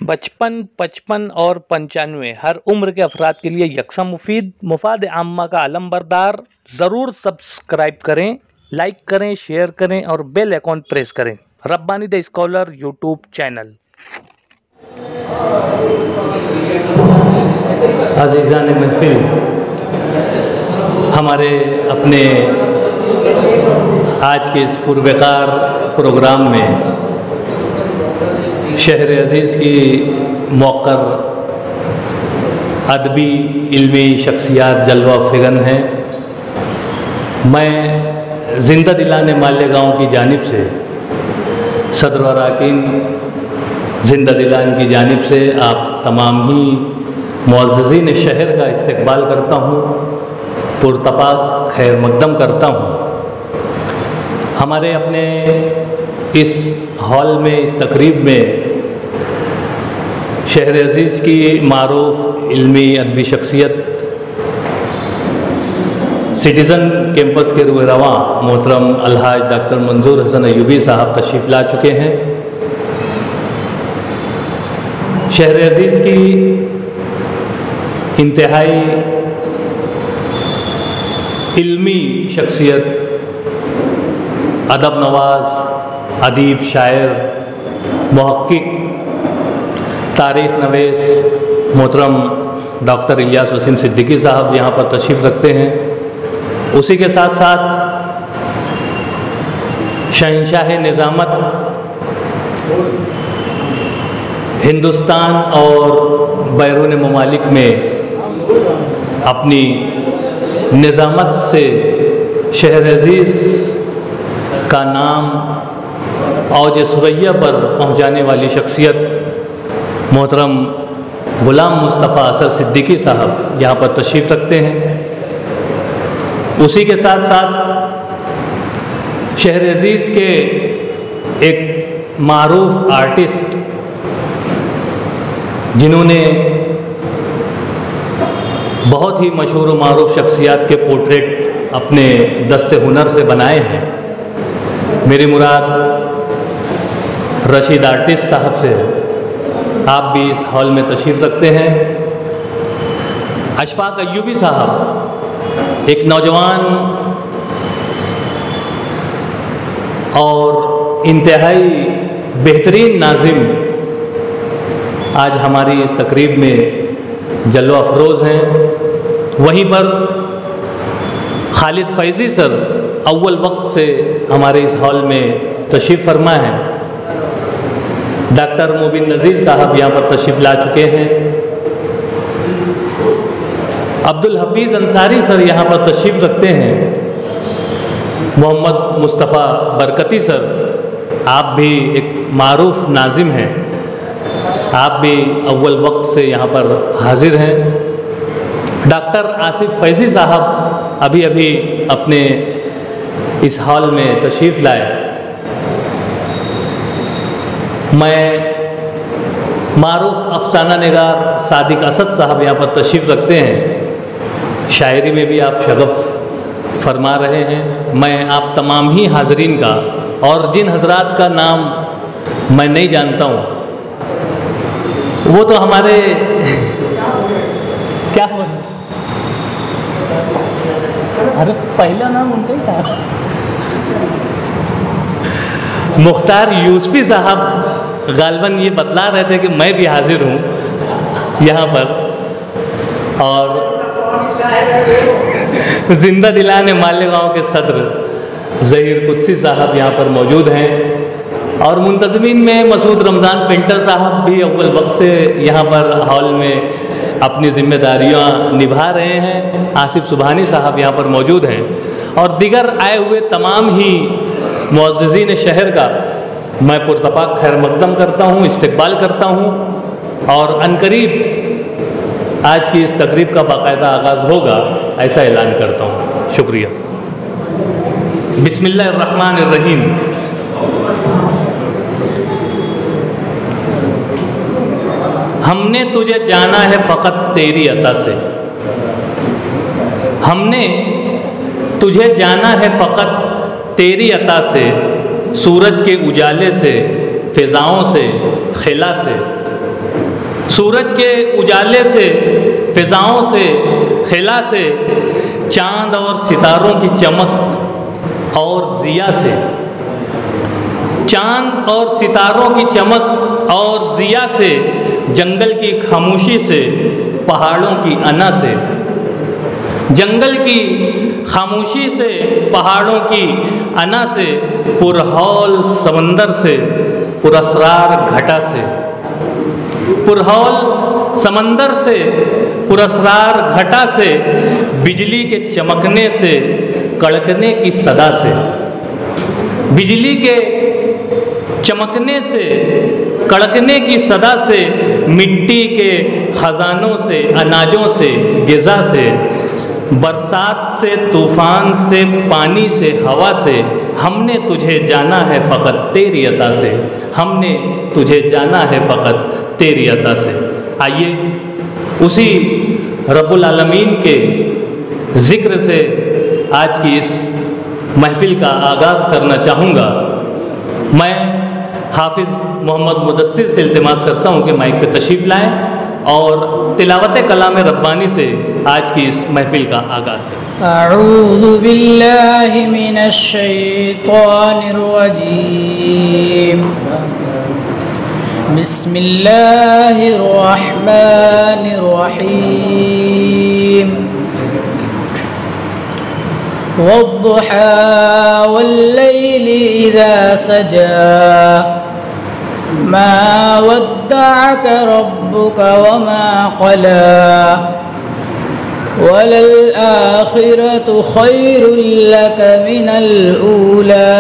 55, 55 और 95 हर उम्र के अफराद के लिए यकसा मुफीद मुफाद आम्मा का आलम बरदार। ज़रूर सब्सक्राइब करें, लाइक करें, शेयर करें और बेल आइकॉन प्रेस करें। Rabbani the scholar YouTube channel. अज़ीज़ान महफिल, हमारे अपने आज के इस पुरवकार प्रोग्राम में शहर अज़ीज़ की मौक़र अदबी इल्मी शख्सियात जलवा फिगन हैं। मैं ज़िंदा दिलाने मालेगांव की जानिब से सदर व अरकान ज़िंदा दिलान की जानिब से आप तमाम ही मुअज़्ज़िज़ीन शहर का इस्तकबाल करता हूँ, पुरतपाक खैर मक़दम करता हूँ। हमारे अपने इस हॉल में, इस तकरीब में शहर अज़ीज़ की मारूफ इल्मी अदबी शख्सियत सिटीज़न कैंपस के रूह रवां मोहतरम अलहाज डॉक्टर मंजूर हसन अयूबी साहब तशरीफ़ ला चुके हैं। शहर अज़ीज़ की इंतहाई इल्मी शख्सियत, अदब नवाज़, अदीब, शायर, मुहक्किक, तारीख़ नवीस मोहतरम डॉक्टर इलियास वसीम सिद्दीकी साहब यहाँ पर तशरीफ़ रखते हैं। उसी के साथ साथ शहंशाह निज़ामत हिंदुस्तान और बैरून ममालिक में अपनी निज़ामत से शहर अज़ीज़ का नाम औज सुरैया पर पहुँचाने वाली शख्सियत मोहतरम गुलाम मुस्तफ़ा असर सिद्दीकी साहब यहाँ पर तशरीफ़ रखते हैं। उसी के साथ साथ शहर अज़ीज़ के एक मारूफ आर्टिस्ट जिन्होंने बहुत ही मशहूर व मारूफ शख्सियात के पोर्ट्रेट अपने दस्ते हुनर से बनाए हैं। मेरी मुराद रशीद आर्टिस्ट साहब से है। आप भी इस हॉल में तशरीफ़ रखते हैं। अशफाक अयूबी साहब एक नौजवान और इंतहाई बेहतरीन नाज़िम आज हमारी इस तकरीब में जलवा अफरोज़ हैं। वहीं पर खालिद फैज़ी सर अव्वल वक्त से हमारे इस हॉल में तशरीफ़ फरमा है। डॉक्टर मुबिन नज़ीर साहब यहाँ पर तशरीफ़ ला चुके हैं। अब्दुल हफीज़ अंसारी सर यहाँ पर तशरीफ़ रखते हैं। मोहम्मद मुस्तफ़ा बरकती सर, आप भी एक मारूफ नाज़िम हैं, आप भी अव्वल वक्त से यहाँ पर हाजिर हैं। डॉक्टर आसिफ फैज़ी साहब अभी अभी अपने इस हॉल में तशरीफ़ लाए। मैं मारूफ अफसाना निगार सादिक असद साहब यहाँ पर तशरीफ़ रखते हैं। शायरी में भी आप शगफ़ फरमा रहे हैं। मैं आप तमाम ही हाज़रीन का और जिन हजरात का नाम मैं नहीं जानता हूँ वो तो हमारे क्या हो, अरे पहला नाम उनका ही था, मुख्तार यूसुफ़ी साहब गालबन ये बतला रहे थे कि मैं भी हाजिर हूँ यहाँ पर। और ज़िंदा दिलाने मालेगांव के सदर ज़हीर कुद्सी साहब यहाँ पर मौजूद हैं। और मुंतज़मीन में मसूद रमज़ान पेंटर साहब भी अव्वल वक्त से यहाँ पर हॉल में अपनी ज़िम्मेदारियाँ निभा रहे हैं। आसिफ सुबहानी साहब यहाँ पर मौजूद हैं। और दीगर आए हुए तमाम ही मुअज़्ज़िज़ीन शहर का मैं पुरतपाक खैर मक़दम करता हूँ, इस्तकबाल करता हूँ। और अनकरीब आज की इस तकरीब का बाकायदा आगाज़ होगा, ऐसा ऐलान करता हूँ। शुक्रिया। बिस्मिल्लाहिर्रहमानिर्रहीम। हमने तुझे जाना है फ़क़त तेरी अता से, हमने तुझे जाना है फ़क़त तेरी अता से, सूरज के उजाले से, फ़िज़ाओं से, खिला से। सूरज के उजाले से, फिजाओं से, खिला से, चांद और सितारों की चमक और जिया से, चांद और सितारों की चमक और जिया से, जंगल की खामोशी से, पहाड़ों की अना से, जंगल की खामोशी से, पहाड़ों की अना से, पुरहौल समंदर से, पुरस्रार घटा से, पुरहौल समंदर से, पुरस्रार घटा से, बिजली के चमकने से, कड़कने की सदा से, बिजली के चमकने से, कड़कने की सदा से, मिट्टी के खजानों से, अनाजों से, गिज़ा से, बरसात से, तूफान से, पानी से, हवा से, हमने तुझे जाना है फ़कत तेरी अता से, हमने तुझे जाना है फ़कत तेरी अता से। आइए उसी रब्बुल आलमीन के ज़िक्र से आज की इस महफ़िल का आगाज़ करना चाहूँगा। मैं हाफिज़ मोहम्मद मुदस्सिर से इल्तिमास करता हूँ कि माइक पे तशरीफ़ लाएँ और तिलावत कलाम रब्बानी से आज की इस महफ़िल का आगाज़ है। अऊज़ु बिल्लाहि मिनश शैतानिर रजीम। बिस्मिल्लाहिर रहमानिर रहीम। वद्दुहा वल्लैलि इज़ा सजा मा वद्दअक रब्बुक वमा क़ला वलल आखिरतु खैरुल लक मिनल ऊला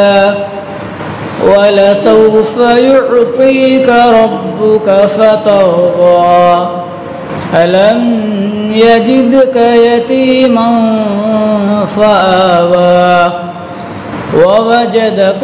वलसौफ युअतीक रब्बुक फतर्दा अलम यजिदक यतीमन फआवा ववजदक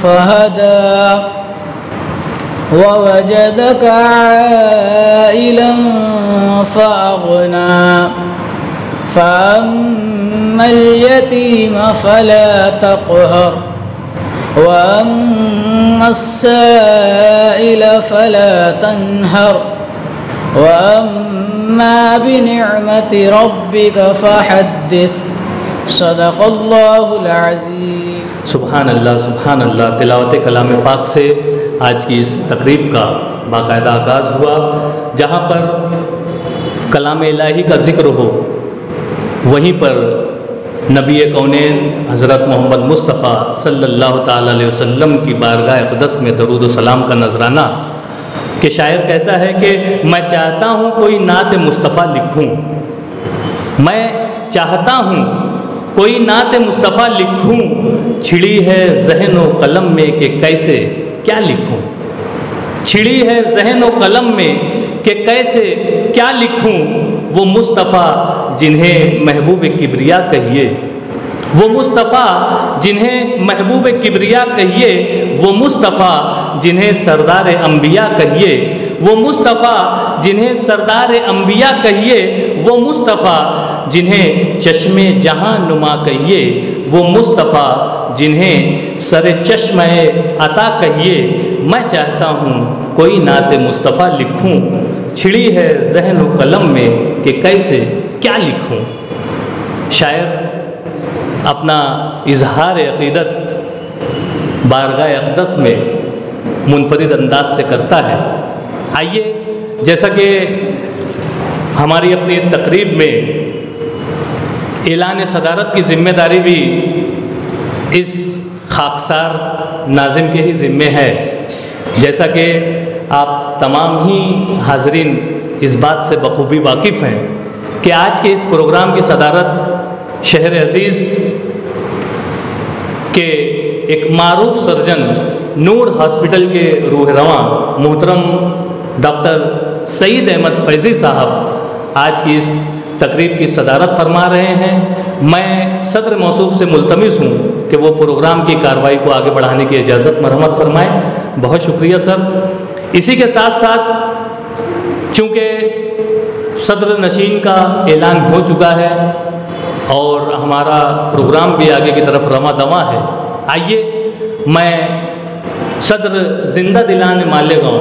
फहदा ववजदक आइला फअगना फअम्मल यतीम फला तक़हर वअम्मस साइल फला तन्हर वअम्मा बिनिअमति रब्बिक फहद्दिस सदक़ल्लाहुल अज़ीम। सुभान अल्लाह। तिलावत कलाम पाक से आज की इस तकरीब का बाकायदा आगाज़ हुआ, जहाँ पर कलाम इलाही का ज़िक्र हो वहीं पर नबी कौनैन हज़रत मोहम्मद मुस्तफ़ा सल्लल्लाहु ताला अलैहि वसल्लम की बारगाह अक़दस में दरूद व सलाम का नजराना कि शायर कहता है कि मैं चाहता हूँ कोई नात मुस्तफ़ा लिखूँ, मैं चाहता हूँ कोई नात मुस्तफ़ा लिखूँ, छिड़ी है ज़हन व कलम में कि कैसे क्या लिखूँ, छिड़ी है ज़हन व कलम में कि कैसे क्या लिखूँ, वो मुस्तफ़ा जिन्हें महबूब किबरिया कहिए, वो मुस्तफ़ा जिन्हें महबूब किबरिया कहिए, वो मुस्तफ़ा जिन्हें सरदार अंबिया कहिए, वो मुस्तफ़ा जिन्हें सरदार अंबिया कहिए, वो मुस्तफ़ा जिन्हें चश्मे जहां नुमा कहिए, वो मुस्तफ़ा जिन्हें सरे चश्मे अता कहिए। मैं चाहता हूँ कोई नात मुस्तफ़ा लिखूँ, छिड़ी है ज़हन व कलम में कि कैसे क्या लिखूँ। शायर अपना इजहार अक़ीदत बारगाह अक़दस में मुनफरिद अंदाज से करता है। आइए, जैसा कि हमारी अपनी इस तकरीब में ऐलान सदारत की ज़िम्मेदारी भी इस खाकसार नाज़िम के ही ज़िम्मे है, जैसा कि आप तमाम ही हाज़रीन इस बात से बखूबी वाकिफ़ हैं कि आज के इस प्रोग्राम की सदारत शहर अज़ीज़ के एक मारूफ सर्जन नूर हॉस्पिटल के रूहरवां मोहतरम डॉक्टर सईद अहमद फैज़ी साहब आज की इस तकरीब की सदारत फरमा रहे हैं। मैं सदर मौसूफ से मुल्तमिस हूँ कि वो प्रोग्राम की कार्रवाई को आगे बढ़ाने की इजाज़त मरहमत फरमाएँ। बहुत शुक्रिया सर। इसी के साथ साथ चूँकि सदर नशीन का ऐलान हो चुका है और हमारा प्रोग्राम भी आगे की तरफ रवा दवा है, आइए मैं सदर जिंदा दिलान मालेगांव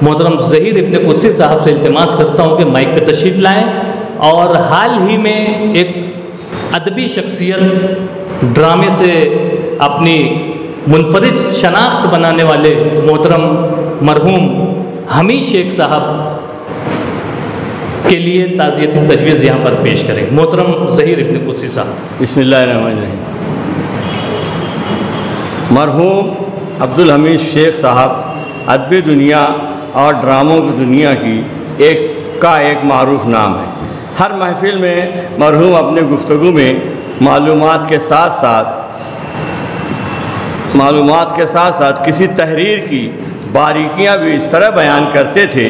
मोहतरम ज़हीर इब्न कुद्सी साहब से इल्तिमास करता हूँ कि माइक पे तशरीफ़ लाएँ। और हाल ही में एक अदबी शख्सियत ड्रामे से अपनी मुनफरिद शनाख्त बनाने वाले मोहतरम मरहूम हमीद शेख साहब के लिए ताज़ियती तजवीज़ यहाँ पर पेश करें। मोहतरम ज़हीर इब्न कुद्सी साहब। बिस्मिल्लाहिर्रहमानिर्रहीम। मरहूम अब्दुल हमीद शेख साहब अदबी दुनिया और ड्रामों की दुनिया की एक मारूफ नाम है। हर महफिल में मरहूम अपने गुफ्तगू में मालूमात के साथ साथ किसी तहरीर की बारीकियां भी इस तरह बयान करते थे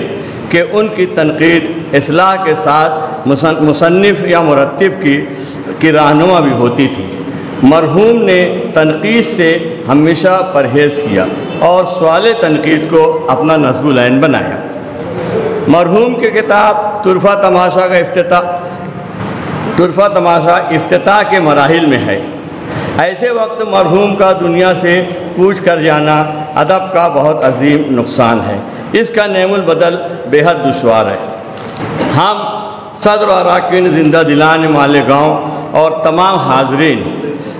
कि उनकी तनकीद इस्लाह के साथ मुसन्निफ़ या मुरत्तिब की रहनुमा भी होती थी। मरहूम ने तनकीद से हमेशा परहेज़ किया और सवाल तनकीद को अपना नस्बुल ऐन बनाया। मरहूम के किताब तुरफ़ा तमाशा इफ्तिताह के मराहिल में है। ऐसे वक्त मरहूम का दुनिया से कूच कर जाना अदब का बहुत अजीम नुकसान है। इसका नेमुल बदल बेहद दुश्वार है। हम सदर व अरकान जिंदा दिलान मालेगांव और तमाम हाज़रीन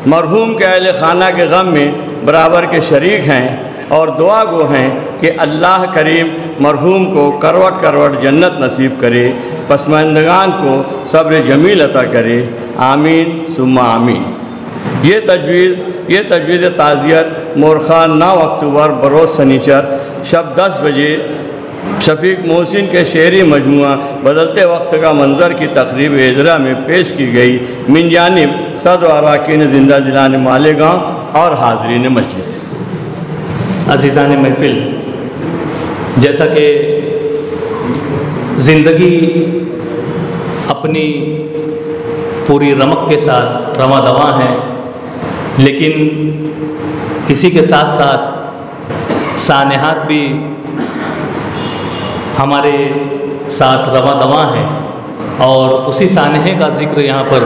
मरहूम के अहले खाना के गम में बराबर के शरीक हैं और दुआ गो हैं कि अल्लाह करीम मरहूम को करवट करवट जन्नत नसीब करे, पसमानदगान को सब्र जमील अता करे। आमीन सुम्मा आमीन। ये तजवीज़ ताज़ियत मोरखा 9 अक्टूबर बरोज़ सनीचर शब 10 बजे शफीक मोहसिन के शेरी मजमुआ बदलते वक्त का मंज़र की तकरीब इजरा में पेश की गई मिन जानिब सदर अरकान जिंदा दिलान मालेगांव और हाज़रीन मजलिस। अज़ीज़ान महफिल, जैसा कि ज़िंदगी अपनी पूरी रमक के साथ रवा दवा है, लेकिन इसी के साथ साथ सानेहात भी हमारे साथ रवा दवा हैं और उसी सानहे का ज़िक्र यहाँ पर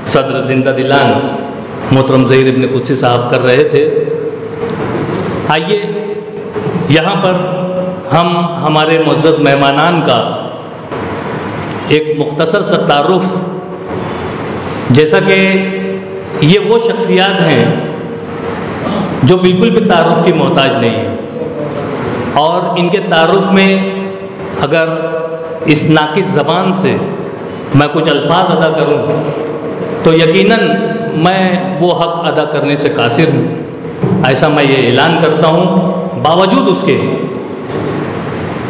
सदर जिंदा दिलान मोहतरम ज़हीर इब्न कुद्सी साहब कर रहे थे। आइए यहाँ पर हम हमारे मुअज़्ज़ज़ मेहमानान का एक मुख्तसर सा तारुफ़, जैसा कि ये वो शख्सियात हैं जो बिल्कुल भी तारुफ़ की मोहताज नहीं है और इनके तारुफ़ में अगर इस नाकिस ज़बान से मैं कुछ अल्फाज अदा करूं तो यकीनन मैं वो हक़ अदा करने से कासिर हूँ। ऐसा मैं ये ऐलान करता हूँ। बावजूद उसके,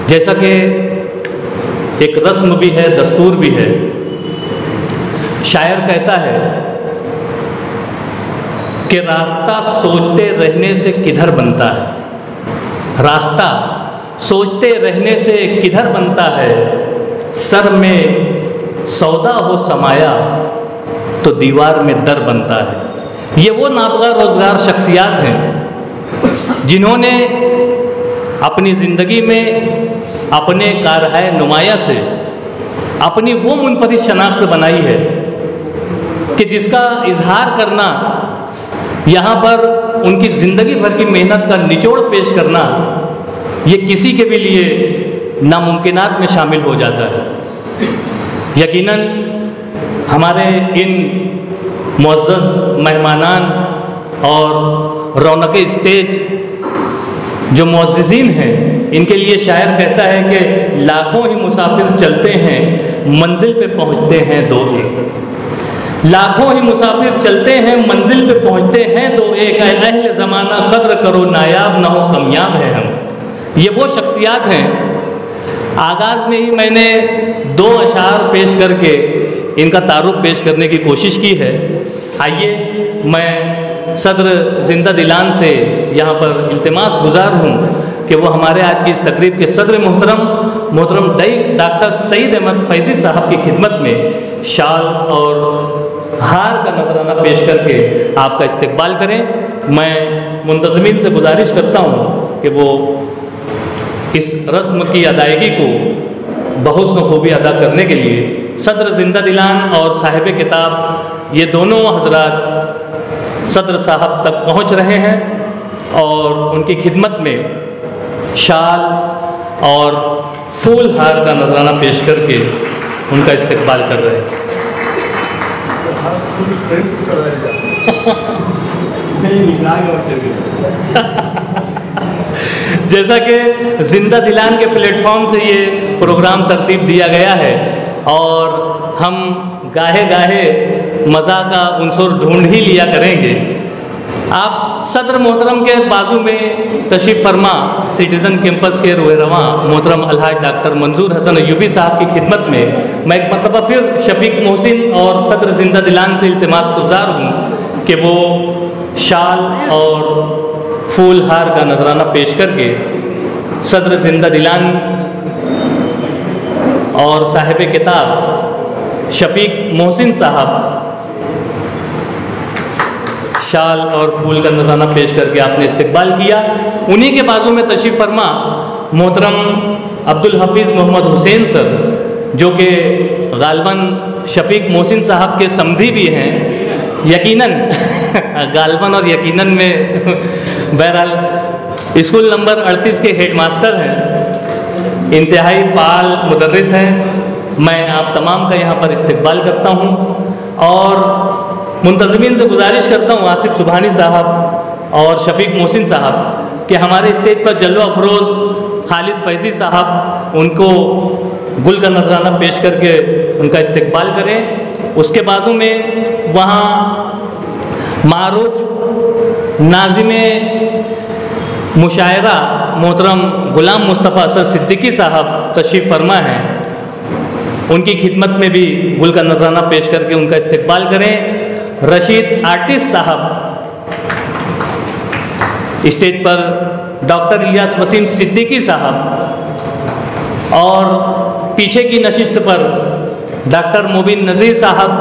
जैसा कि एक रस्म भी है, दस्तूर भी है, शायर कहता है कि रास्ता सोचते रहने से किधर बनता है, रास्ता सोचते रहने से किधर बनता है, सर में सौदा हो समाया तो दीवार में दर बनता है। ये वो नाबगा रोज़गार शख्सियात हैं जिन्होंने अपनी ज़िंदगी में अपने कारहाय नुमाया से अपनी वो मुनफरिद शनाख्त बनाई है कि जिसका इजहार करना, यहाँ पर उनकी ज़िंदगी भर की मेहनत का निचोड़ पेश करना, ये किसी के भी लिए नामुमकिनात में शामिल हो जाता है। यकीनन हमारे इन मुअज़्ज़ज़ मेहमानान और रौनक स्टेज जो मुअज़्ज़िज़ीन हैं, इनके लिए शायर कहता है कि लाखों ही मुसाफिर चलते हैं, मंजिल पे पहुँचते हैं दो एक। लाखों ही मुसाफिर चलते हैं, मंजिल पे पहुँचते हैं दो एक। अहले ज़माना कद्र करो, नायाब ना हो कामयाब है हम। ये वो शख्सियात हैं। आगाज़ में ही मैंने 2 अशार पेश करके इनका तारुफ पेश करने की कोशिश की है। आइए मैं सदर जिंदा दिलान से यहाँ पर इल्तिमास गुजार हूँ कि वो हमारे आज की इस तकरीब के सदर मोहतरम डॉक्टर सईद अहमद फैज़ी साहब की खिदमत में शाल और हार का नजराना पेश करके आपका इस्तकबाल करें। मैं मुंतज़मीन से गुजारिश करता हूँ कि वो इस रस्म की अदायगी को बहुस्न खूबी अदा करने के लिए सदर जिंदा दिलान और साहिब किताब ये दोनों हजरात सदर साहब तक पहुँच रहे हैं। और उनकी खिदमत में शाल और फूल हार का नजराना पेश करके उनका इस्तकबाल कर रहे हैं। जैसा कि जिंदा दिलान के प्लेटफॉर्म से ये प्रोग्राम तरतीब दिया गया है और हम गाहे गाहे मज़ा का उनसुर ढूंढ ही लिया करेंगे। आप सदर मोहतरम के बाजू में तशरीफ़ फरमा सिटीज़न कैंपस के रोए रवां मोहतरम अलहाज डॉक्टर मंजूर हसन अय्यूबी साहब की खिदमत में मैं एक मरतबा फिर शफीक मोहसिन और सदर जिंदा दिलान से इल्तिमास गुजार हूँ कि वो शाल और फूल हार का नजराना पेश करके सदर जिंदा दिलान और साहिब किताब शफीक मोहसिन साहब शाल और फूल का नजराना पेश करके आपने इस्तकबाल किया। उन्हीं के बाजू में तशरीफ़ फरमा मोहतरम अब्दुल हफीज़ मोहम्मद हुसैन सर, जो कि गालबन शफीक मोहसिन साहब के समधी भी हैं, यकीनन गालबन और यकीनन में बहरहाल स्कूल नंबर 38 के हेडमास्टर हैं, इंतहाई फ़ाल मुदर्रिस हैं। मैं आप तमाम का यहाँ पर इस्तकबाल करता हूँ और मुंतज़मीन से गुजारिश करता हूँ आसिफ सुबहानी साहब और शफीक मोहसिन साहब कि हमारे स्टेज पर जलवा अफरोज़ खालिद फैज़ी साहब उनको गुल का नजराना पेश करके उनका इस्तकबाल करें। उसके बाजू में वहाँ मारूफ नाज़िमे मुशायरा मोहतरम गुलाम मुस्तफ़ा असद सिद्दीकी साहब तशरीफ़ फरमा हैं, उनकी खिदमत में भी गुल का नजराना पेश करके उनका इस्तकबाल करें। रशीद आर्टिस्ट साहब स्टेज पर, डॉक्टर इलियास वसीम सिद्दीकी साहब और पीछे की नशिस्त पर डॉक्टर मुबीन नज़ीर साहब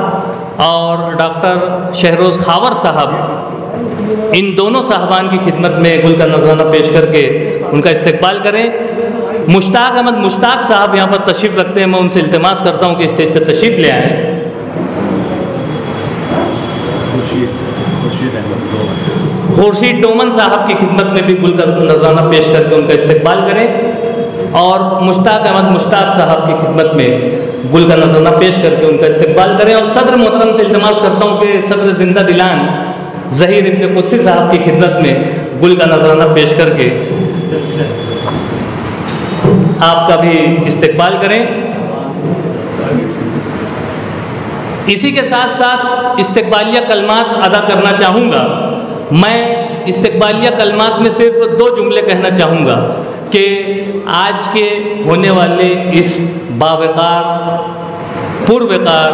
और डॉक्टर शहरोज़ खावर साहब, इन दोनों साहबान की खिदमत में गुल का नजराना पेश करके उनका इस्तकबाल करें। मुश्ताक अहमद मुश्ताक साहब यहाँ पर तशरीफ़ रखते हैं, मैं उनसे इल्तिमास करता हूँ कि स्टेज पर तशरीफ़ ले आएँ। खुर्शीद डोमन साहब की खिदमत में भी गुल का नजराना पेश करके उनका इस्तकबाल करें और मुश्ताक अहमद मुश्ताक साहब की खिदमत में गुल का नजराना पेश करके उनका इस्तकबाल करें। और सदर मोहतरम से इल्तिमास करता हूँ कि सदर जिंदा दिलान ज़हीर इब्न कुद्सी साहब की खिदमत में गुल का नजराना पेश करके आपका भी इस्तकबाल करें। इसी के साथ साथ इस्तकबालिया कलमात अदा करना चाहूँगा। मैं इस्तकबालिया कलमात में सिर्फ 2 जुमले कहना चाहूँगा कि आज के होने वाले इस बावकार पुरवकार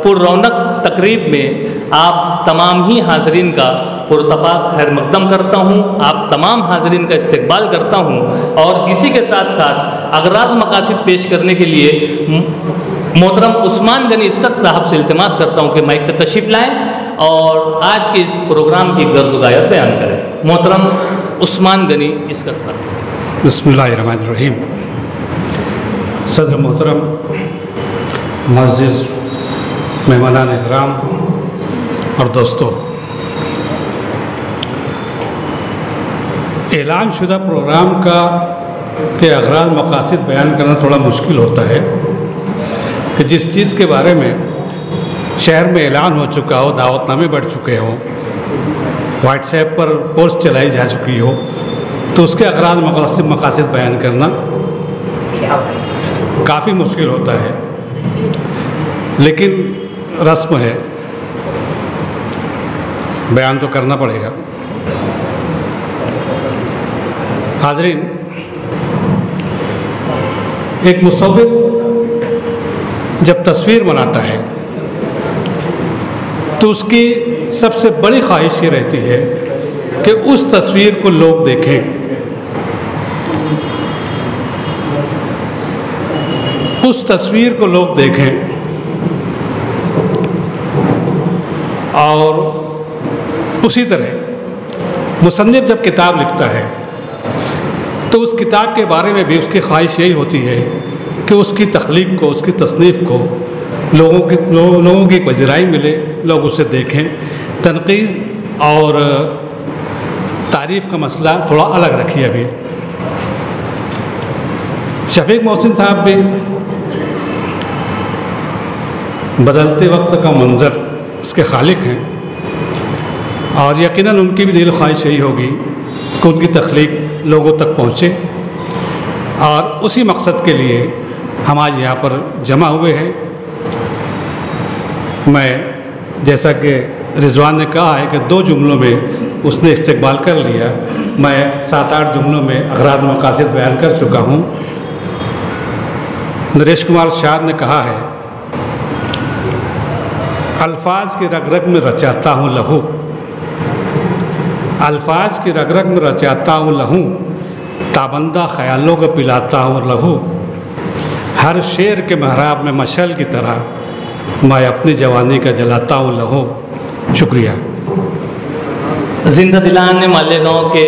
पुररौनक तकरीब में आप तमाम ही हाज़रीन का पुरतपाक खैर मकदम करता हूँ, आप तमाम हाज़रीन का इस्तकबाल करता हूँ और इसी के साथ साथ अगराज़ मकासिद पेश करने के लिए मोहतरम उस्मान गनी इसकत साहब से इल्तिमास करता हूँ कि माइक पर तशरीफ़ लाएँ और आज के इस प्रोग्राम की गर्ज़ गायत बयान करें। मोहतरम उस्मान गनी इसकत साहब। बिस्मिल्लाहिर्रहमानिर्रहीम। सदर मोहतरम, मुअज़्ज़िज़ मेहमानान इकराम और दोस्तों, ऐलान शुदा प्रोग्राम के अगराज़ मकासिद बयान करना थोड़ा मुश्किल होता है कि जिस चीज़ के बारे में शहर में ऐलान हो चुका हो, दावतनामे बढ़ चुके हों, व्हाट्सएप पर पोस्ट चलाई जा चुकी हो, तो उसके अगराज़ मकासिद बयान करना काफ़ी मुश्किल होता है। लेकिन रस्म है, बयान तो करना पड़ेगा। हाज़रीन, एक मुसव्विर जब तस्वीर बनाता है तो उसकी सबसे बड़ी ख्वाहिश ये रहती है कि उस तस्वीर को लोग देखें, उस तस्वीर को लोग देखें। और उसी तरह मुसन्निफ़ जब किताब लिखता है तो उस किताब के बारे में भी उसकी ख्वाहिश यही होती है कि उसकी तख्लीक को, उसकी तसनीफ़ को लोगों की पजराई मिले, लोग उसे देखें, तनक़ीद और तारीफ़ का मसला थोड़ा अलग रखिए। अभी शफीक मोहसिन साहब भी बदलते वक्त का मंज़र इसके खालिक हैं, और यकीनन उनकी भी दिल ख्वाहिश यही होगी कि उनकी तख्लीक लोगों तक पहुँचे, और उसी मकसद के लिए हम आज यहाँ पर जमा हुए हैं। मैं जैसा कि रिजवान ने कहा है कि 2 जुमलों में उसने इस्तेक़बाल कर लिया, मैं 7-8 जुमलों में अगराद मकासिद बयान कर चुका हूँ। नरेश कुमार शाद ने कहा है, अल्फाज की रग रग में रचाता हूँ लहू, अल्फाज की रग रग में रचाता हूँ लहू, ताबंदा ख्यालों को पिलाता हूँ लहू, हर शेर के महराब में मशल की तरह मैं अपनी जवानी का जलाता हूँ लहू। शुक्रिया। जिंदा दिलान मालेगांव के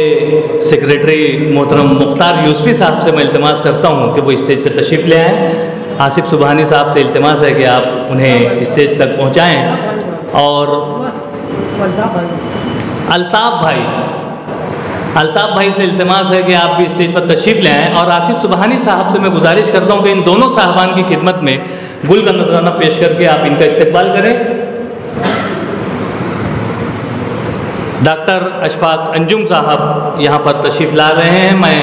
सेक्रेटरी मोहतरम मुख्तार यूसुफी साहब से मैं इल्तिमास करता हूँ कि वो स्टेज पर तशरीफ़ ले आएँ। आसिफ सुबहानी साहब से इल्तिमास है कि आप उन्हें स्टेज तक पहुँचाएँ। और अल्ताफ़ भाई से इल्तिमास है कि आप भी स्टेज पर तशरीफ़ ले आएँ। और आसिफ सुबहानी साहब से मैं गुजारिश करता हूँ कि इन दोनों साहबान की खिदमत में गुल का नजराना पेश करके आप इनका इस्तकबाल करें। डॉक्टर अशफाक अंजुम साहब यहाँ पर तशरीफ़ ला रहे हैं। मैं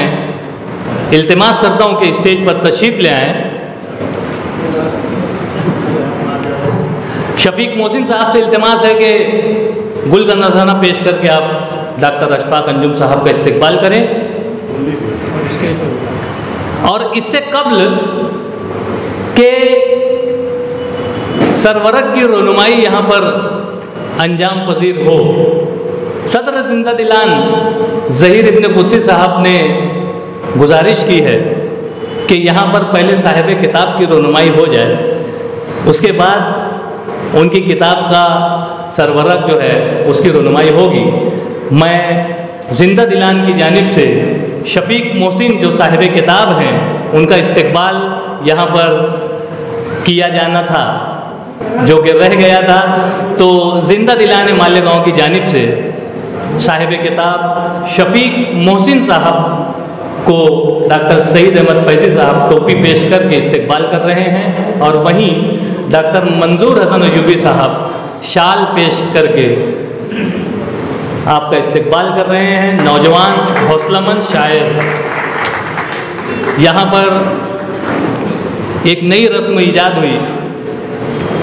इल्तिमास करता हूँ कि स्टेज पर तशरीफ़ ले आएँ। शफीक मोहसिन साहब से इल्तिमास है कि गुल का नजराना पेश करके आप डॉक्टर अशफाक अंजुम साहब का इस्तकबाल करें। और इससे कब्ल के सरवरक की रोनुमाई यहाँ पर अंजाम पजीर हो, सदर जिंदा दिलान ज़हीर इब्न कुद्सी साहब ने गुजारिश की है कि यहाँ पर पहले साहिब किताब की रोनुमाई हो जाए, उसके बाद उनकी किताब का सरवरक जो है उसकी रोनुमाई होगी। मैं जिंदा दिलान की जानिब से शफीक मोहसिन जो साहिब किताब हैं उनका इस्तकबाल यहाँ पर किया जाना था जो कि रह गया था, तो जिंदा दिलान मालेगांव की जानिब से साहिब किताब शफीक मोहसिन साहब को डॉक्टर सईद अहमद फैज़ी साहब टोपी पेश करके इस्तकबाल कर रहे हैं। और वहीं डॉक्टर मंजूर हसन अयूबी साहब शाल पेश करके आपका इस्तकबाल कर रहे हैं। नौजवान हौसलामंद शायर, यहाँ पर एक नई रस्म ईजाद हुई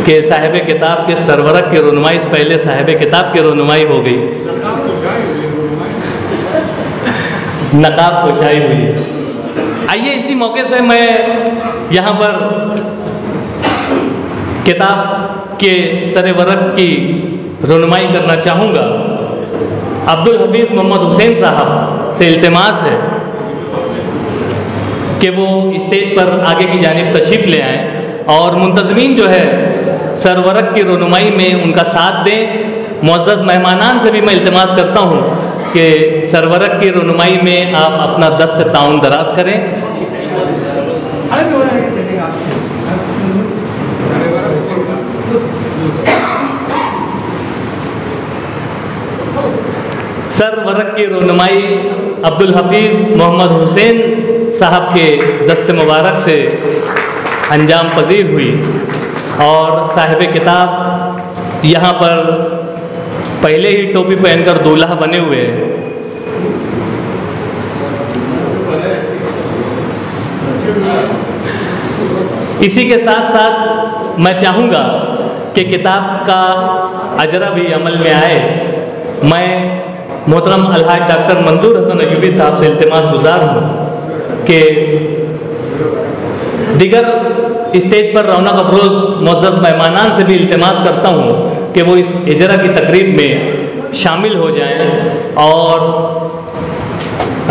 कि साहिब किताब के सरवरक की रोनुमाई से पहले साहिब किताब की रोनुमाई हो गई, नकाब कुशाई हुई। आइए इसी मौके से मैं यहाँ पर किताब के सरवरक की रोनुमाई करना चाहूँगा। अब्दुल हफीज़ मोहम्मद हुसैन साहब से इल्तिमास है कि वो स्टेज पर आगे की जानिब तशरीफ़ ले आएँ और मुंतज़मीन जो है सरवरक की रोनुमाई में उनका साथ दें। मुअज़्ज़ज़ मेहमानान से भी मैं इल्तिमास करता हूँ कि सरवरक की रोनुमाई में आप अपना दस्त से ताउन दराज करें। सरवरक की रोनुमाई अब्दुल हफीज़ मोहम्मद हुसैन साहब के दस्त मुबारक से अंजाम पजीर हुई और साहिब किताब यहाँ पर पहले ही टोपी पहनकर दूल्हा बने हुए हैं। इसी के साथ साथ मैं चाहूँगा कि किताब का अजरा भी अमल में आए। मैं मोहतरम अलहाज डॉक्टर मंजूर हसन अयूबी साहब से इल्तिमास गुजार हूँ कि दिगर स्टेज पर रौनक अफरोज़ मुअज़्ज़ज़ मेहमानान से भी इल्तिमास करता हूँ कि वो इस इजरा की तकरीब में शामिल हो जाएं और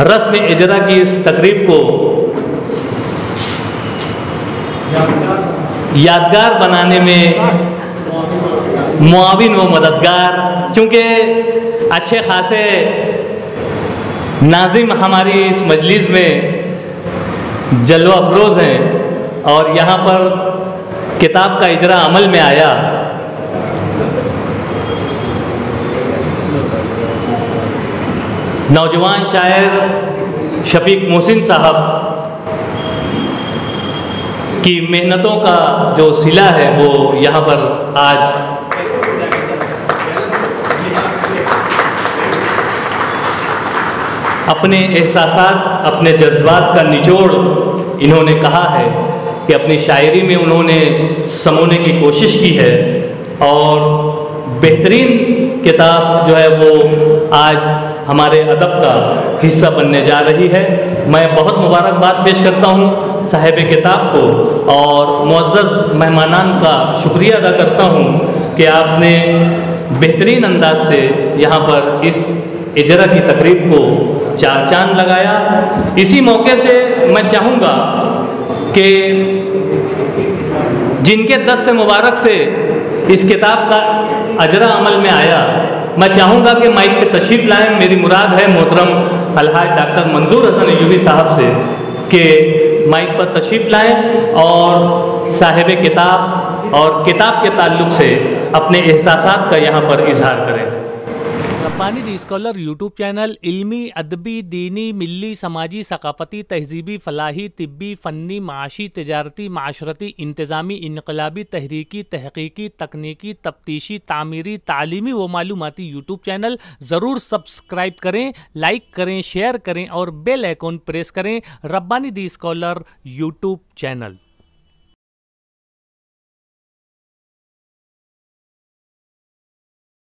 रस्म इजरा की इस तकरीब को यादगार बनाने में मुआविन व मददगार, क्योंकि अच्छे खासे नाज़िम हमारी इस मजलिस में जलवा अफरोज़ हैं और यहाँ पर किताब का इजरा अमल में आया। नौजवान शायर शफीक मोहसिन साहब की मेहनतों का जो सिला है वो यहाँ पर आज अपने एहसासात, अपने जज्बात का निचोड़ इन्होंने कहा है कि अपनी शायरी में उन्होंने समोने की कोशिश की है और बेहतरीन किताब जो है वो आज हमारे अदब का हिस्सा बनने जा रही है। मैं बहुत मुबारकबाद पेश करता हूँ साहिब किताब को और मुअज़्ज़ज़ मेहमानान का शुक्रिया अदा करता हूँ कि आपने बेहतरीन अंदाज से यहाँ पर इस इजरा की तकरीब को चार चांद लगाया। इसी मौके से मैं चाहूँगा कि जिनके दस्त मुबारक से इस किताब का अजरा अमल में आया, मैं चाहूँगा कि माइक पे तशरीफ़ लाएँ। मेरी मुराद है मोहतरम अलहाज डॉक्टर मंजूर हसन अय्यूबी साहब से कि माइक पर तशरीफ़ लाएँ और साहिब किताब और किताब के ताल्लुक़ से अपने एहसासात का यहाँ पर इजहार करें। रब्बानी दी स्कॉलर यूट्यूब चैनल इल्मी, अदबी, दीनी, मिली, समाजी, सकाफ़ती, तहजीबी, फ़लाही, तिब्बी, फ़न्नी, माशी, तिजारती, माशरती, इंतज़ामी, इनकलाबी, तहरीकी, तहक़ीक़ी, तकनीकी, तफ्तीशी, तामीरी, तालीमी व मालूमाती यूट्यूब चैनल ज़रूर सब्सक्राइब करें, लाइक करें, शेयर करें और बेल आइकॉन प्रेस करें। रब्बानी दी स्कॉलर यूट्यूब चैनल।